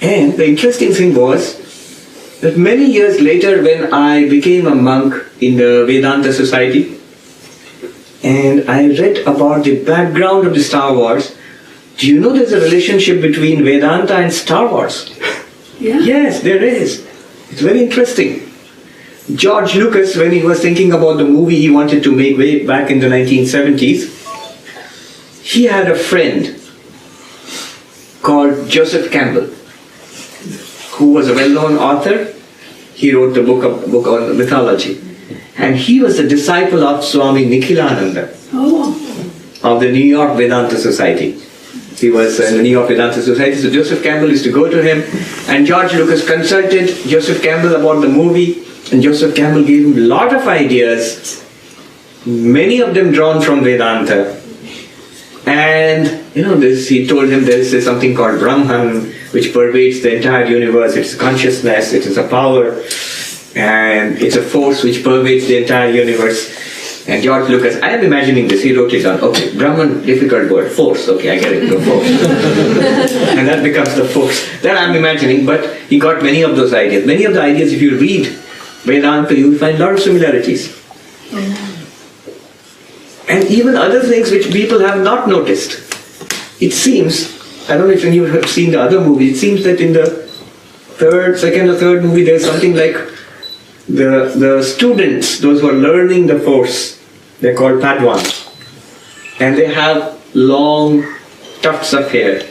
And the interesting thing was that many years later, when I became a monk in the Vedanta Society, and I read about the background of the Star Wars, do you know there's a relationship between Vedanta and Star Wars? Yeah. Yes, there is. It's very interesting. George Lucas, when he was thinking about the movie he wanted to make way back in the 1970s, he had a friend called Joseph Campbell, who was a well-known author. He wrote the book on mythology. And he was a disciple of Swami Nikhilananda of the New York Vedanta Society. He was in the New York Vedanta Society, so Joseph Campbell used to go to him, and George Lucas consulted Joseph Campbell about the movie, and Joseph Campbell gave him a lot of ideas, many of them drawn from Vedanta. And he told him there is something called Brahman, which pervades the entire universe. It's consciousness, it is a power, and it's a force which pervades the entire universe. And George Lucas, I am imagining this, he wrote it down. Okay, Brahman, difficult word, force. Okay, I get it, the force. And that becomes the force. That I'm imagining, but he got many of those ideas. Many of the ideas, if you read Vedanta, you will find a lot of similarities. And even other things which people have not noticed. It seems, I don't know if you have seen the other movie, it seems that in the second or third movie, there's something like the students, those who are learning the force, they're called Padwans. And they have long tufts of hair.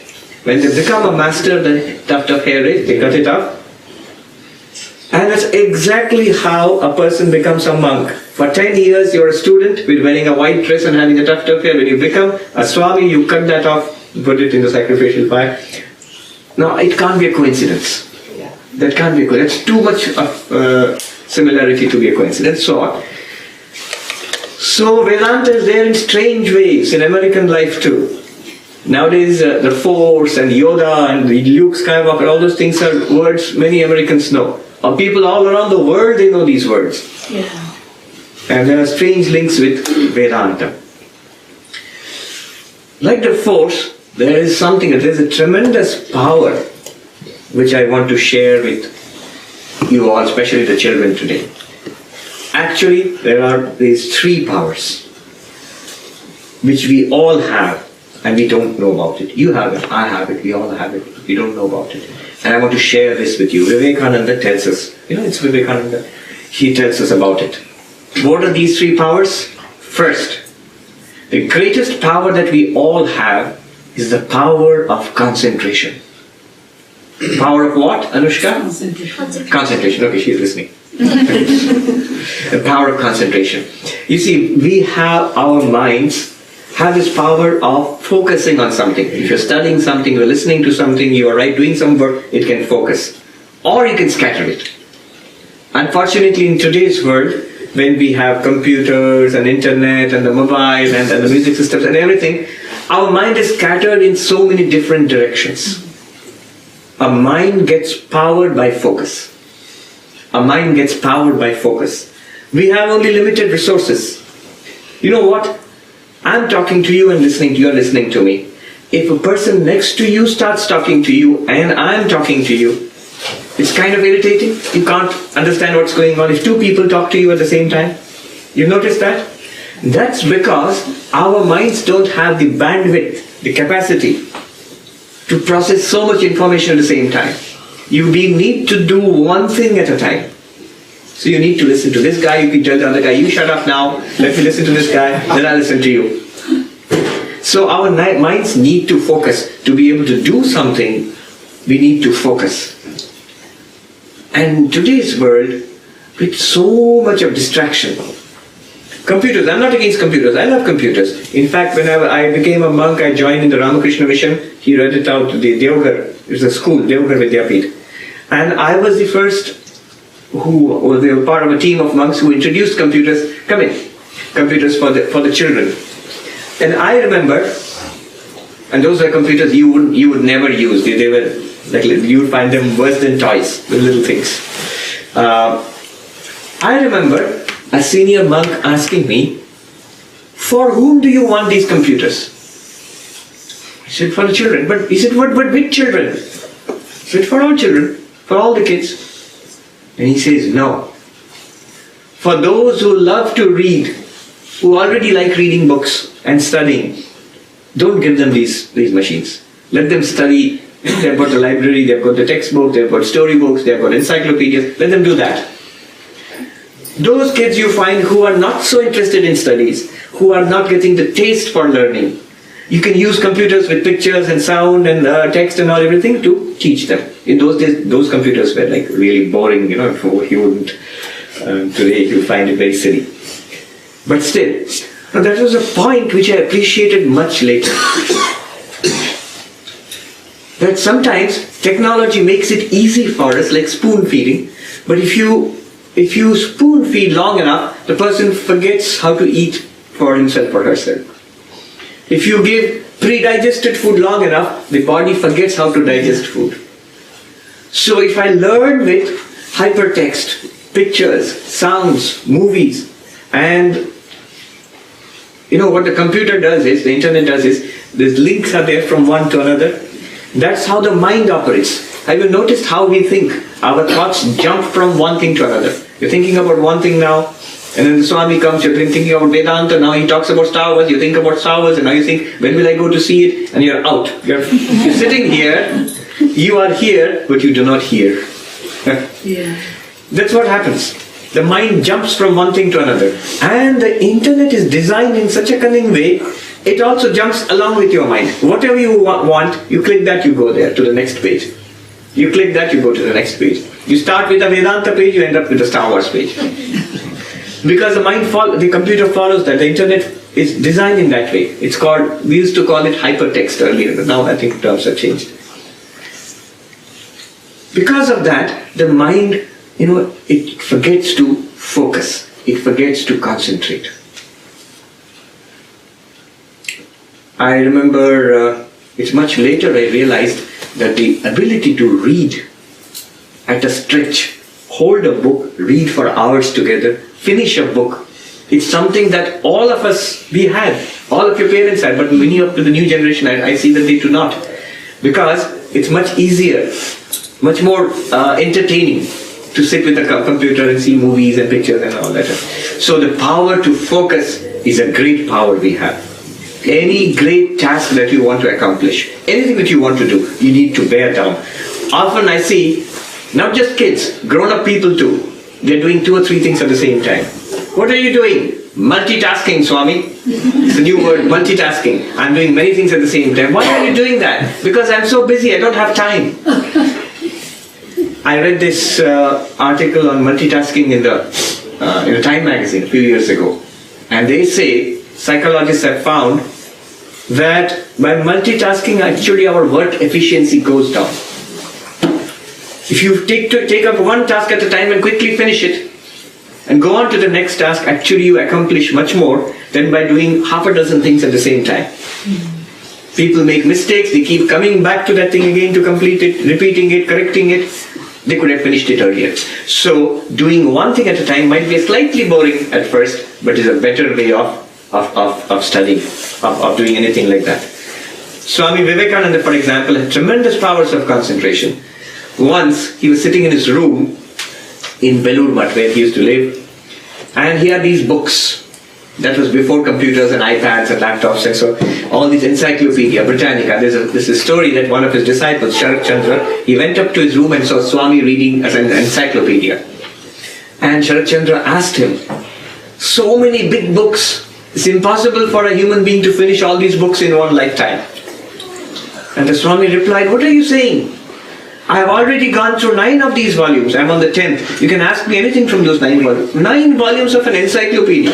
When they become a master, the tuft of hair is, they cut it off. And that's exactly how a person becomes a monk. For 10 years you're a student with wearing a white dress and having a tuft of hair. When you become a Swami, you cut that off, put it in the sacrificial fire. Now, it can't be a coincidence. That can't be a coincidence. It's too much of similarity to be a coincidence, so on. So Vedanta is there in strange ways in American life too. Nowadays the Force and Yoda and Luke Skywalker, all those things are words many Americans know. Or people all around the world, they know these words. Yeah. And there are strange links with Vedanta. Like the Force, there is a tremendous power which I want to share with you all, especially the children today. Actually, there are these three powers which we all have and we don't know about it. You have it, I have it, we all have it, we don't know about it. And I want to share this with you. Vivekananda tells us, it's Vivekananda, he tells us about it. What are these three powers? First, the greatest power that we all have is the power of concentration. Power of what, Anushka? Concentration. Okay, she's listening. The power of concentration. You see, we have our minds have this power of focusing on something. If you're studying something, you're listening to something, you are doing some work, it can focus. Or you can scatter it. Unfortunately, in today's world, when we have computers and internet and the mobile and the music systems and everything, our mind is scattered in so many different directions. A mind gets powered by focus. A mind gets powered by focus. We have only limited resources. You know what? I'm talking to you and you're listening to me. If a person next to you starts talking to you and I'm talking to you, it's kind of irritating. You can't understand what's going on. If two people talk to you at the same time, you notice that? That's because our minds don't have the bandwidth, the capacity to process so much information at the same time. We need to do one thing at a time. So you need to listen to this guy, you can tell the other guy, you shut up now, let me listen to this guy, then I'll listen to you. So our minds need to focus. To be able to do something, we need to focus. And in today's world, with so much of distraction, computers, I'm not against computers, I love computers. In fact, when I became a monk, I joined in the Ramakrishna Mission. He read it out to the Deoghar, it was a school, Deoghar Vidyapith. And I was the first they were part of a team of monks who introduced computers, computers for the children. And I remember, and those were computers you would never use. They were like, you would find them worse than toys, the little things. I remember a senior monk asking me, for whom do you want these computers? I said, for the children. But he said, but which children? So it's for all children, for all the kids. And he says, no. For those who love to read, who already like reading books and studying, don't give them these machines. Let them study. They've got the library, they've got the textbook, they've got storybooks, they've got encyclopedias. Let them do that. Those kids you find who are not so interested in studies, who are not getting the taste for learning, you can use computers with pictures and sound and text and all everything to teach them. In those days, those computers were like really boring, you wouldn't, today you'll find it very silly. But still, that was a point which I appreciated much later. That sometimes technology makes it easy for us, like spoon feeding, but if you spoon feed long enough, the person forgets how to eat for himself or herself. If you give pre-digested food long enough, the body forgets how to digest food. So if I learn with hypertext, pictures, sounds, movies, and what the computer does is, the internet does is, these links are there from one to another. That's how the mind operates. Have you noticed how we think? Our thoughts jump from one thing to another. You're thinking about one thing now, and then the Swami comes, you're thinking about Vedanta, now he talks about Star Wars, you think about Star Wars, and now you think, when will I go to see it? And you're out. You're sitting here, you are here, but you do not hear. Yeah. That's what happens. The mind jumps from one thing to another. And the internet is designed in such a cunning way, it also jumps along with your mind. Whatever you want, you click that, you go there to the next page. You click that, you go to the next page. You start with a Vedanta page, you end up with a Star Wars page. Because the computer follows that. The internet is designed in that way. We used to call it hypertext earlier, but now I think terms have changed. Because of that, the mind, it forgets to focus. It forgets to concentrate. I remember, it's much later I realized that the ability to read at a stretch, hold a book, read for hours together, finish a book, it's something that all of us, we had, all of your parents had, but many of the new generation, I see that they do not. Because it's much easier, much more entertaining to sit with a computer and see movies and pictures and all that. So the power to focus is a great power we have. Any great task that you want to accomplish, anything that you want to do, you need to bear down. Often I see, not just kids, grown-up people too, they're doing 2 or 3 things at the same time. What are you doing? Multitasking, Swami. It's a new word, multitasking. I'm doing many things at the same time. Why are you doing that? Because I'm so busy, I don't have time. I read this article on multitasking in the Time magazine a few years ago. And they say, psychologists have found that by multitasking, actually our work efficiency goes down. If you take up one task at a time and quickly finish it, and go on to the next task, actually you accomplish much more than by doing half a dozen things at the same time. People make mistakes, they keep coming back to that thing again to complete it, repeating it, correcting it. They could have finished it earlier. So doing one thing at a time might be slightly boring at first, but is a better way of studying, of doing anything like that. Swami Vivekananda, for example, had tremendous powers of concentration. Once he was sitting in his room in Belur Math, where he used to live, and he had these books. That was before computers and iPads and laptops, and so all these Encyclopedia Britannica. There's a story that one of his disciples, Sharat Chandra, he went up to his room and saw Swami reading an encyclopedia. And Sharat Chandra asked him, so many big books, it's impossible for a human being to finish all these books in one lifetime. And the Swami replied, what are you saying? I have already gone through 9 of these volumes. I'm on the 10th. You can ask me anything from those 9 volumes. 9 volumes of an encyclopedia.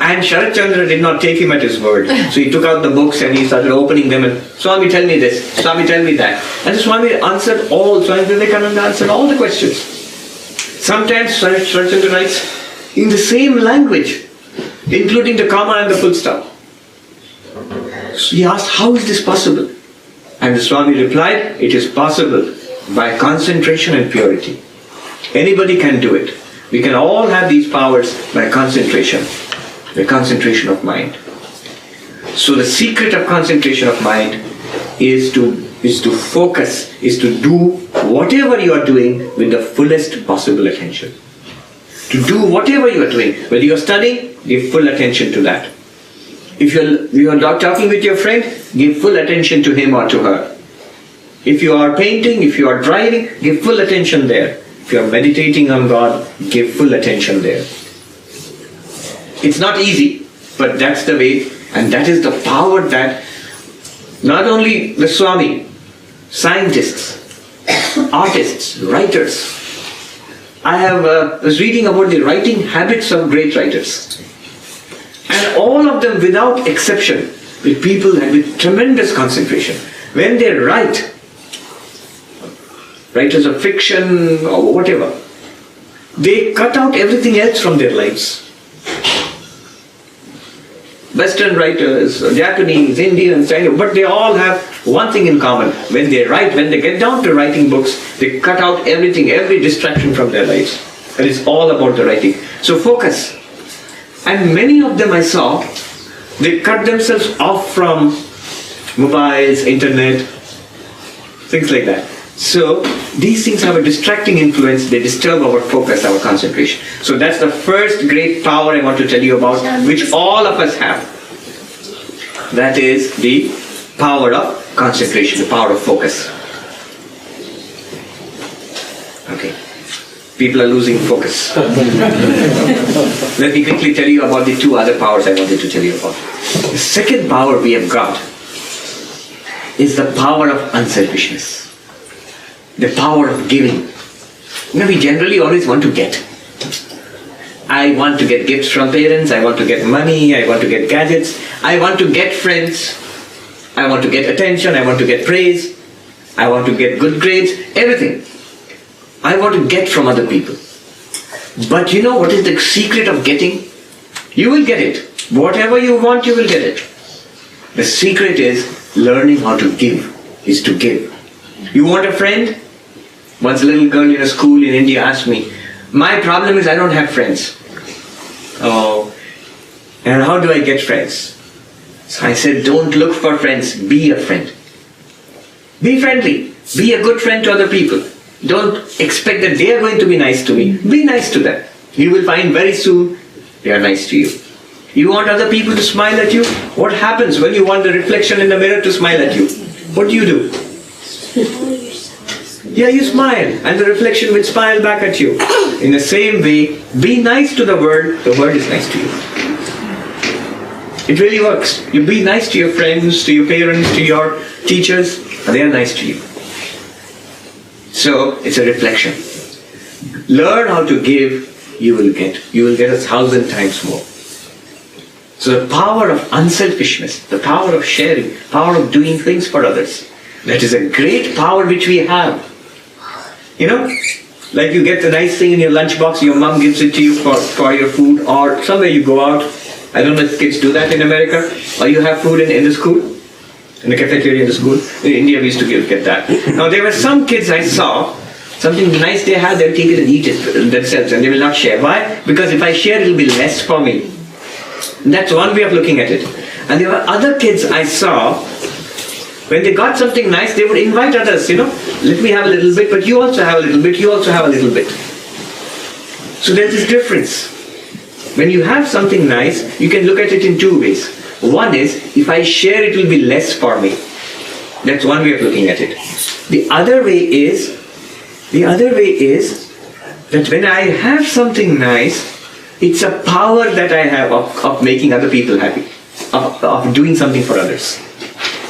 And Sharat Chandra did not take him at his word. So he took out the books and he started opening them and, Swami, tell me this. Swami, tell me that. And the Swami answered Swami Vivekananda answered all the questions. Sometimes Sharat Chandra writes in the same language, including the comma and the full stop. So he asked, how is this possible? And the Swami replied, it is possible by concentration and purity. Anybody can do it. We can all have these powers by concentration of mind. So the secret of concentration of mind is to is to focus, is to do whatever you are doing with the fullest possible attention. To do whatever you are doing, whether you are studying, give full attention to that. If you are not talking with your friend, give full attention to him or to her. If you are painting, if you are driving, give full attention there. If you are meditating on God, give full attention there. It's not easy, but that's the way, and that is the power that not only the Swami, scientists, artists, writers. I was reading about the writing habits of great writers. And all of them, without exception, with people with tremendous concentration. When they write, writers of fiction or whatever, they cut out everything else from their lives. Western writers, Japanese, Indians, Chinese, but they all have one thing in common. When they write, when they get down to writing books, they cut out everything, every distraction from their lives. And it's all about the writing. So focus. And many of them I saw, they cut themselves off from mobiles, internet, things like that. So these things have a distracting influence. They disturb our focus, our concentration. So that's the first great power I want to tell you about, which all of us have. That is the power of concentration, the power of focus. Okay. People are losing focus. Let me quickly tell you about the two other powers I wanted to tell you about. The second power we have got is the power of unselfishness. The power of giving. We generally always want to get. I want to get gifts from parents, I want to get money, I want to get gadgets, I want to get friends, I want to get attention, I want to get praise, I want to get good grades, everything. I want to get from other people. But you know what is the secret of getting? You will get it. Whatever you want, you will get it. The secret is learning how to give, is to give. You want a friend? Once a little girl in a school in India asked me, my problem is I don't have friends. Oh, and how do I get friends? So I said, don't look for friends, be a friend. Be friendly, be a good friend to other people. Don't expect that they are going to be nice to me. Be nice to them. You will find very soon they are nice to you. You want other people to smile at you? What happens when you want the reflection in the mirror to smile at you? What do? Yeah, you smile, and the reflection will smile back at you. In the same way, be nice to the world is nice to you. It really works. You be nice to your friends, to your parents, to your teachers, and they are nice to you. So, it's a reflection. Learn how to give, you will get. You will get 1,000 times more. So the power of unselfishness, the power of sharing, power of doing things for others, that is a great power which we have. You know, like you get the nice thing in your lunchbox, your mom gives it to you for your food, or somewhere you go out. I don't know if kids do that in America, or you have food in the school, in the cafeteria in the school. In India we used to get that. Now there were some kids I saw, something nice they had, they'll take it and eat it themselves, and they will not share. Why? Because if I share, it will be less for me. And that's one way of looking at it. And there were other kids I saw, when they got something nice, they would invite others, let me have a little bit, but you also have a little bit, you also have a little bit. So there's this difference. When you have something nice, you can look at it in two ways. One is, if I share, it will be less for me. That's one way of looking at it. The other way is that when I have something nice, it's a power that I have of making other people happy, of doing something for others.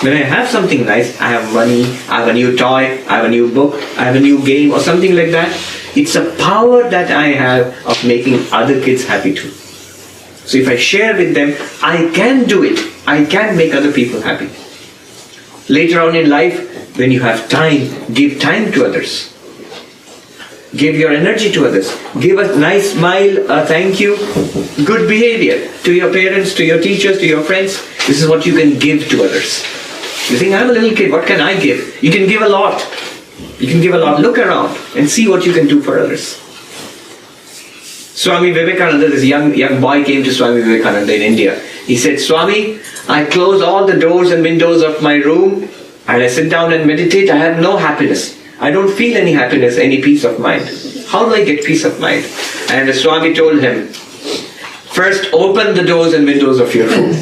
When I have something nice, I have money, I have a new toy, I have a new book, I have a new game or something like that. It's a power that I have of making other kids happy too. So if I share with them, I can do it. I can make other people happy. Later on in life, when you have time, give time to others. Give your energy to others. Give a nice smile, a thank you, good behavior to your parents, to your teachers, to your friends. This is what you can give to others. You think, I'm a little kid, what can I give? You can give a lot. You can give a lot. Look around and see what you can do for others. Swami Vivekananda, this young boy came to Swami Vivekananda in India. He said, Swami, I close all the doors and windows of my room. and I sit down and meditate, I have no happiness. I don't feel any happiness, any peace of mind. How do I get peace of mind? And the Swami told him, first open the doors and windows of your home.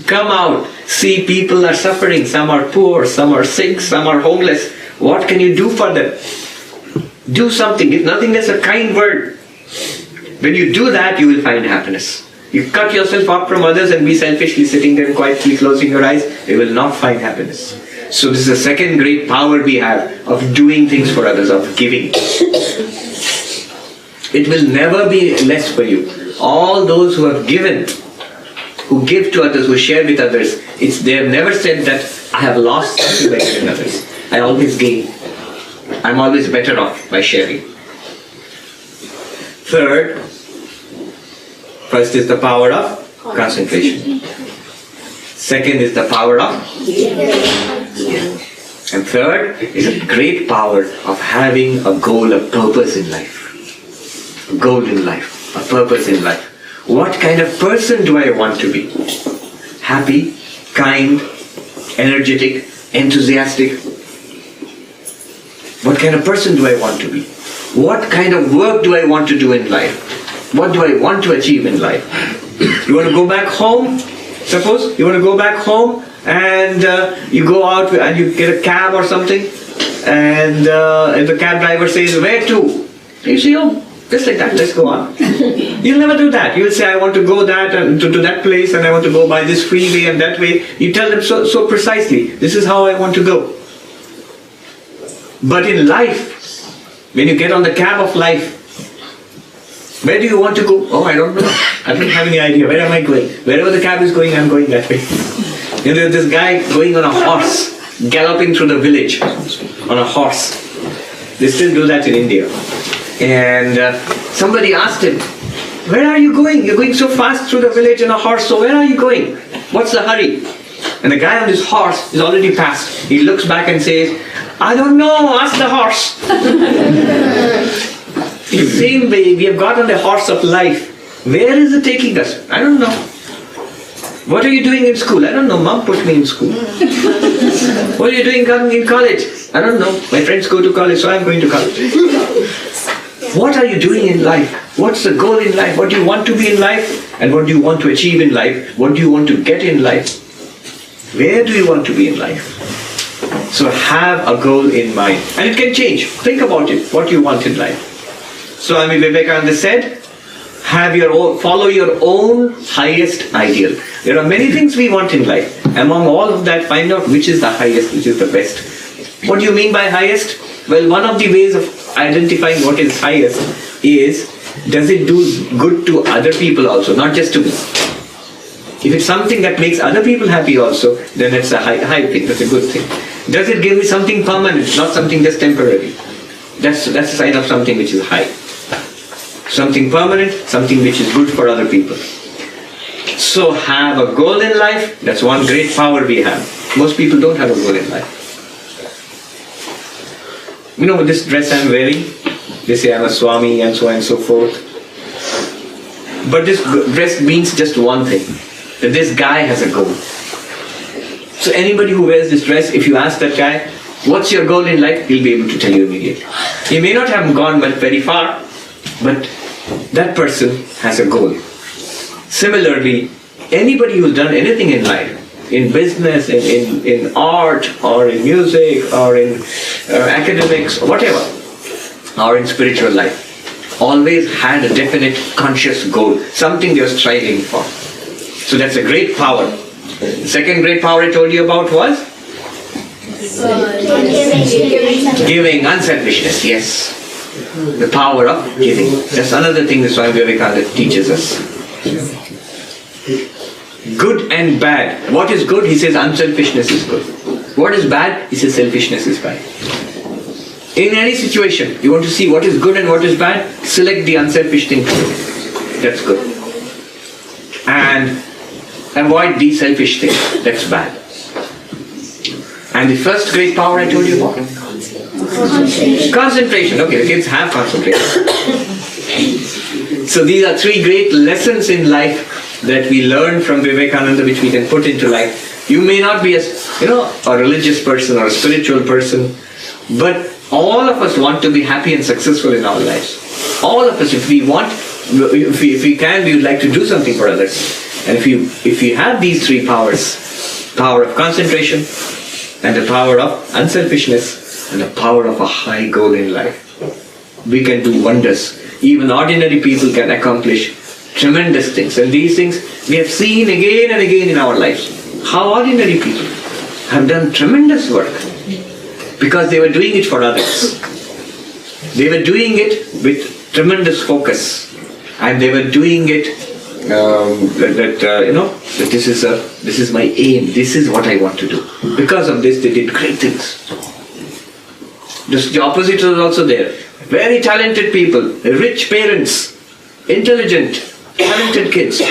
Come out, see people are suffering, some are poor, some are sick, some are homeless. What can you do for them? Do something, if nothing less a kind word. When you do that, you will find happiness. You cut yourself off from others and be selfishly sitting there quietly closing your eyes, you will not find happiness. So this is the second great power we have of doing things for others, of giving. It will never be less for you. All those who have given, who give to others, who share with others, they have never said that I have lost something by giving others. I always gain. I'm always better off by sharing. Third, first is the power of concentration. Second is the power of and third is a great power of having a goal, a purpose in life. A goal in life, a purpose in life. What kind of person do I want to be? Happy, kind, energetic, enthusiastic. What kind of person do I want to be? What kind of work do I want to do in life? What do I want to achieve in life? You want to go back home? Suppose you want to go back home and you go out and you get a cab or something, and if the cab driver says, where to? You say, oh, just like that, let's go on. You'll never do that. You'll say, I want to go that and to that place, and I want to go by this freeway and that way. You tell them so precisely, this is how I want to go. But in life, when you get on the cab of life, where do you want to go? Oh, I don't know. I don't have any idea. Where am I going? Wherever the cab is going, I'm going that way. And there's this guy going on a horse, galloping through the village on a horse. They still do that in India. And somebody asked him, where are you going? You're going so fast through the village on a horse, so where are you going? What's the hurry? And the guy on this horse is already past. He looks back and says, I don't know, ask the horse. In the same way, we have got on the horse of life. Where is it taking us? I don't know. What are you doing in school? I don't know. Mom put me in school. What are you doing in college? I don't know. My friends go to college, so I'm going to college. What are you doing in life? What's the goal in life? What do you want to be in life? And what do you want to achieve in life? What do you want to get in life? Where do you want to be in life? So have a goal in mind. And it can change. Think about it. What you want in life. Swami Vivekananda said, follow your own highest ideal. There are many things we want in life. Among all of that, find out which is the highest, which is the best. What do you mean by highest? Well, one of the ways of identifying what is highest is, does it do good to other people also, not just to me? If it's something that makes other people happy also, then it's a high thing, that's a good thing. Does it give me something permanent, not something just temporary? That's a sign of something which is high. Something permanent, something which is good for other people. So have a goal in life, that's one great power we have. Most people don't have a goal in life. You know, this dress I'm wearing, they say I'm a Swami and so on and so forth. But this dress means just one thing, that this guy has a goal. So anybody who wears this dress, if you ask that guy, what's your goal in life? He'll be able to tell you immediately. He may not have gone very far, but that person has a goal. Similarly, anybody who's done anything in life, in business, in art, or in music, or in academics, or whatever, or in spiritual life, always had a definite conscious goal, something they were striving for. So that's a great power. The second great power I told you about was? Giving, unselfishness, yes. The power of giving. That's another thing that Swami Vivekananda teaches us. Good and bad. What is good? He says unselfishness is good. What is bad? He says selfishness is bad. In any situation, you want to see what is good and what is bad, select the unselfish thing to do. That's good. And avoid the selfish thing. That's bad. And the first great power I told you about? Concentration. Okay, the kids have concentration. So these are three great lessons in life that we learn from Vivekananda, which we can put into life. You may not be a religious person or a spiritual person, but all of us want to be happy and successful in our lives. All of us, if we can, we would like to do something for others. And if you have these three powers, power of concentration, and the power of unselfishness, and the power of a high goal in life, we can do wonders. Even ordinary people can accomplish tremendous things. And these things we have seen again and again in our lives. How ordinary people have done tremendous work because they were doing it for others. They were doing it with tremendous focus, and they were doing it that this is my aim. This is what I want to do. Because of this, they did great things. Just the opposite was also there. Very talented people, rich parents, intelligent, talented kids.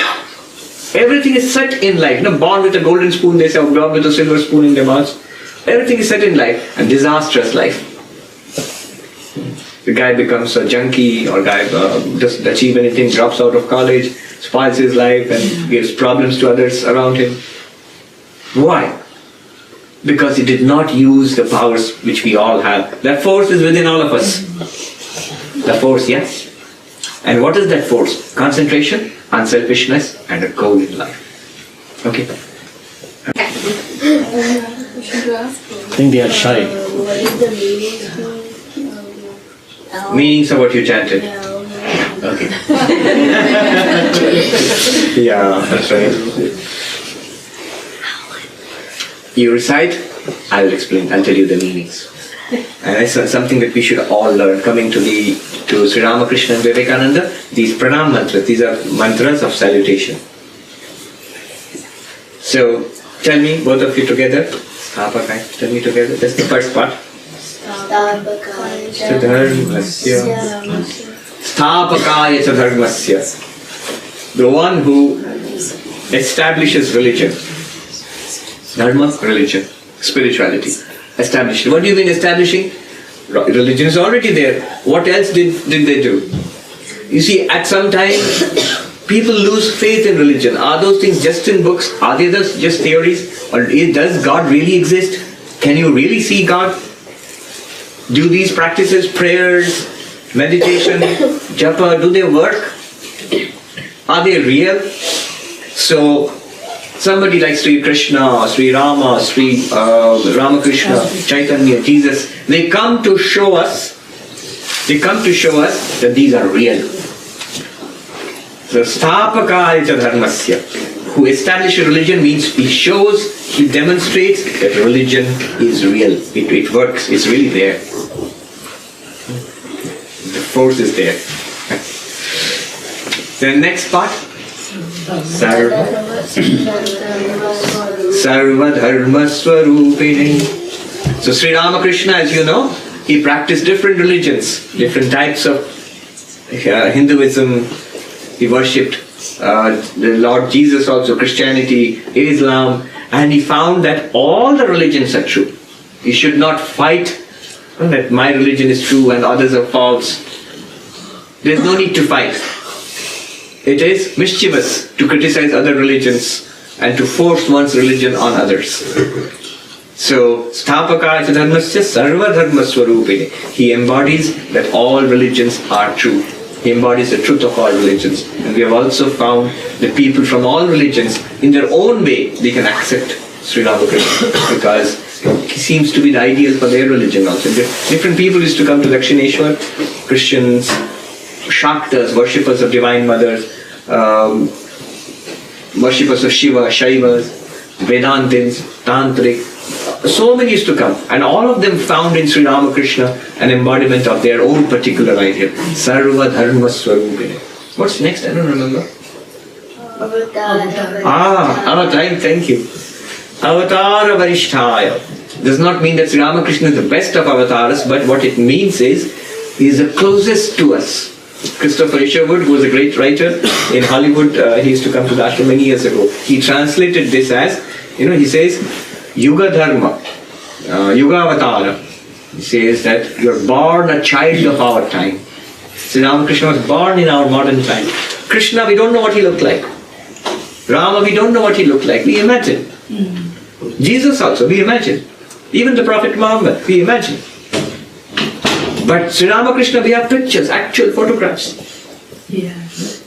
Everything is set in life. Born with a golden spoon, they say, or born with a silver spoon in their mouths. Everything is set in life, and disastrous life. The guy becomes a junkie, or guy doesn't achieve anything, drops out of college, spoils his life, and gives problems to others around him. Why? Because he did not use the powers which we all have. That force is within all of us. The force, yes. And what is that force? Concentration, unselfishness, and a goal in life. Okay. I think they are shy. What is the Meanings of what you chanted. Okay. Yeah, that's right. You recite, I will explain, I'll tell you the meanings. And it's something that we should all learn. Coming to Sri Ramakrishna and Vivekananda, these pranam mantras, these are mantras of salutation. So, tell me, both of you together, Sthapakai, tell me together, that's the first part. Stapakaya Sthapakaya cha dharmasya. The one who establishes religion. Dharma, religion, spirituality. Establishing. What do you mean establishing? Religion is already there. What else did they do? You see, at some time, people lose faith in religion. Are those things just in books? Are they just theories? Or does God really exist? Can you really see God? Do these practices, prayers, meditation, japa, do they work? Are they real? So, somebody like Sri Krishna, Sri Rama, Sri Ramakrishna, Chaitanya, Jesus, they come to show us that these are real. So, Sthapakaya cha dharmasya, who establishes religion means he demonstrates that religion is real. It works, it's really there. The force is there. The next part. Sarva Dharma Swarupini. So Sri Ramakrishna, as you know, he practiced different religions, different types of Hinduism. He worshipped the Lord Jesus also, Christianity, Islam, and he found that all the religions are true. You should not fight that my religion is true and others are false. There's no need to fight. It is mischievous to criticize other religions and to force one's religion on others. So, Sthapakaya dharmasya sarva dharma swarupini. He embodies that all religions are true. He embodies the truth of all religions. And we have also found that people from all religions, in their own way, they can accept Sri Ramakrishna because he seems to be the ideal for their religion also. Different people used to come to Dakshineshwar, Christians, Shaktas, worshippers of Divine Mother, worshippers of Shiva, Shaivas, Vedantins, Tantric. So many used to come, and all of them found in Sri Ramakrishna an embodiment of their own particular ideal. Sarva Dharma Swarupini. What's next? I don't remember. Avatar, thank you. Avatara Varishtaya. Does not mean that Sri Ramakrishna is the best of avatars, but what it means is he is the closest to us. Christopher Isherwood, who was a great writer in Hollywood, he used to come to the ashram many years ago. He translated this as, he says, Yuga Dharma, Yuga Avatara. He says that you're born a child of our time. Sri Ramakrishna was born in our modern time. Krishna, we don't know what he looked like. Rama, we don't know what he looked like. We imagine. Jesus also, we imagine. Even the Prophet Muhammad, we imagine. But Sri Ramakrishna, we have pictures, actual photographs. Yes.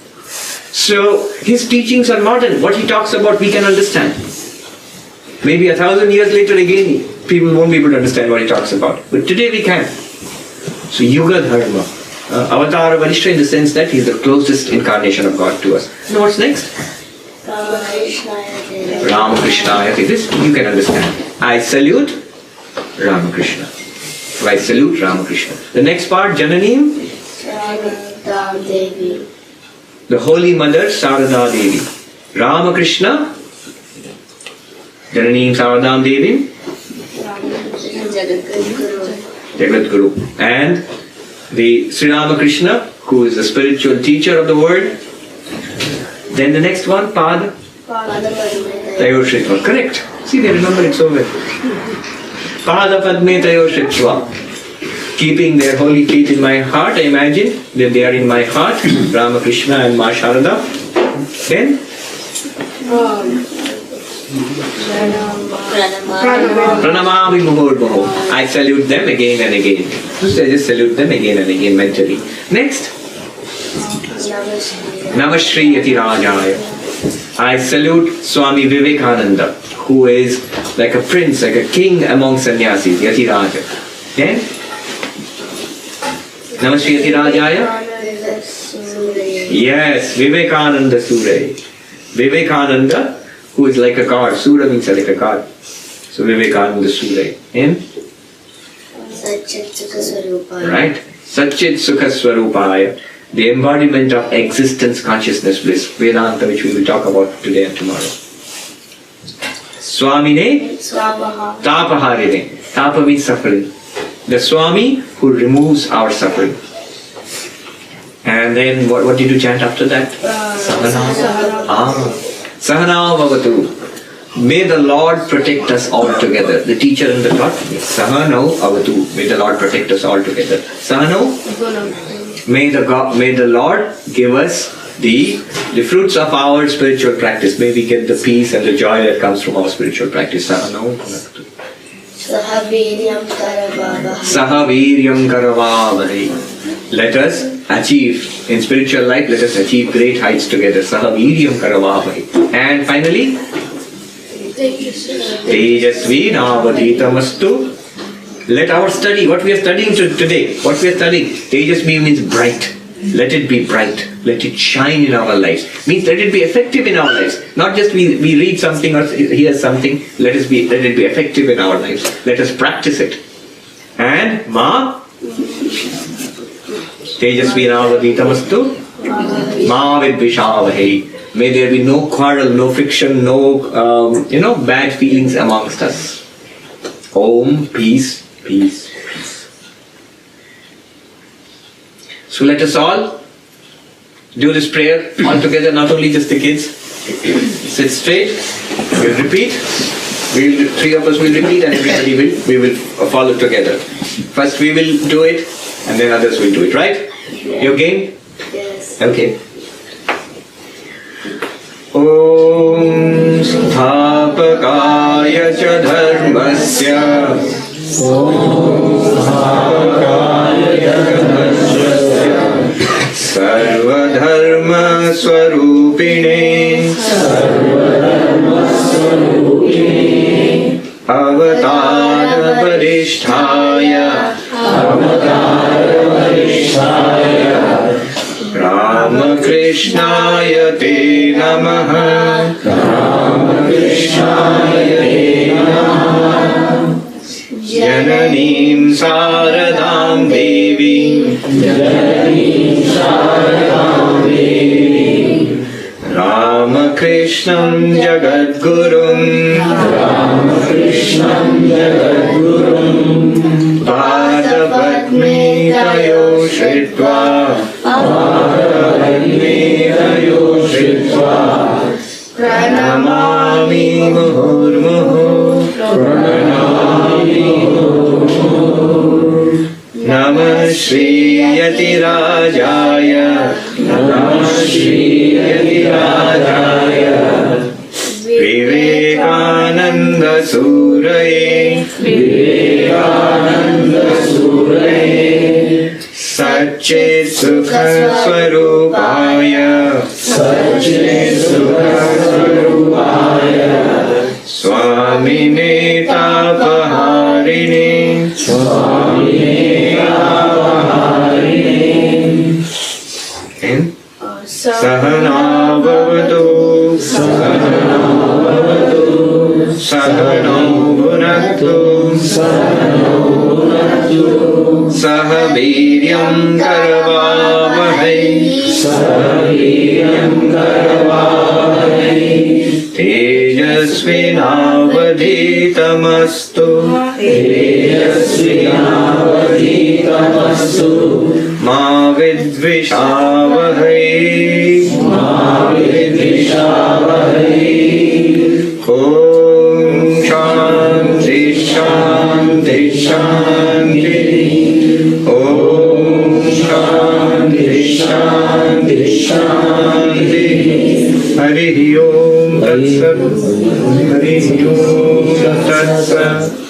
So his teachings are modern. What he talks about, we can understand. Maybe 1,000 years later again, people won't be able to understand what he talks about. But today we can. So Yuga Dharma. Avatar Varishta in the sense that he is the closest incarnation of God to us. Now what's next? Ramakrishna. This you can understand. I salute Ramakrishna. So I salute Ramakrishna. The next part, Jananim. Devi. The Holy Mother Sarada Devi. Ramakrishna. Jananim Saradam Devi. Jagat Guru. And the Sri Ramakrishna, who is the spiritual teacher of the world. Then the next one, Pada Tayoshritva. Correct. See, they remember it so well. Pada Padme Tayoshritva. Keeping their holy feet in my heart, I imagine that they are in my heart, Ramakrishna and Ma Sharada. Then Pranamami Muhurmuhu. I salute them again and again. So I just salute them again and again mentally. Next, Namashri Yatirajaya. I salute Swami Vivekananda, who is like a prince, like a king among sannyasis, Yatiraja. Then Namashri Yatirajaya. Yes, Vivekananda Sure. Vivekananda, who is like a god. Sura means like a god. So Vivekananda Sure. And right? Satchit Sukha Swarupaya. The embodiment of existence, consciousness, bliss. Vedanta, which we will talk about today and tomorrow. Swamine Tapaharine. Tapa means suffering. The Swami who removes our suffering. And then what did you chant after that? Sahana Bhavatu. May the Lord protect us all together. The teacher and the God. Sahano Bhavatu. May the Lord protect us all together. Sahano. May the Lord give us the fruits of our spiritual practice. May we get the peace and the joy that comes from our spiritual practice. Sahano Bhavatu. Sahaviryam Karavavahi. Let us achieve, in spiritual life, let us achieve great heights together. Sahaviryam Karavavahi. And finally, Tejasvi Navaditamastu. Let our study, what we are studying today, Tejasvi means bright. Let it be bright. Let it shine in our lives. Means let it be effective in our lives. Not just we read something or hear something. Let it be effective in our lives. Let us practice it. And Ma Tejasvi Navaditamastu Ma Vidvishavahe. May there be no quarrel, no friction, no bad feelings amongst us. Om, peace, peace, peace. So let us all do this prayer all together, not only just the kids. Sit straight, we'll repeat. Three of us will repeat and everybody we will follow together. First we will do it and then others will do it, right? You game? Yes. Okay. Om Sthapakaya cha dharmasya Sarvadharma Swarupine Avatara Varisthaya Ramakrishnaya Te Namaha. Jananim Saradam Devi. Ramakrishnam Jagadgurum. Pada Padme Tayo Shritva. Pranamami Muhurmuhu. Namah Shri Yatirajaya. Vivekananda सच्चित् सुख स्वरूपाय स्वामिने तापहारिणे सहना भवतु सहनौ भुनक्तु सह वीर्यं करवावहै तेजस्विनावधीतमस्तु मा विद्विषावहै ॐ शान्ति शान्ति शान्ति ॐ शान्ति शान्ति शान्ति हरिः ओम तत्सत् हरिः ओम तत्सत्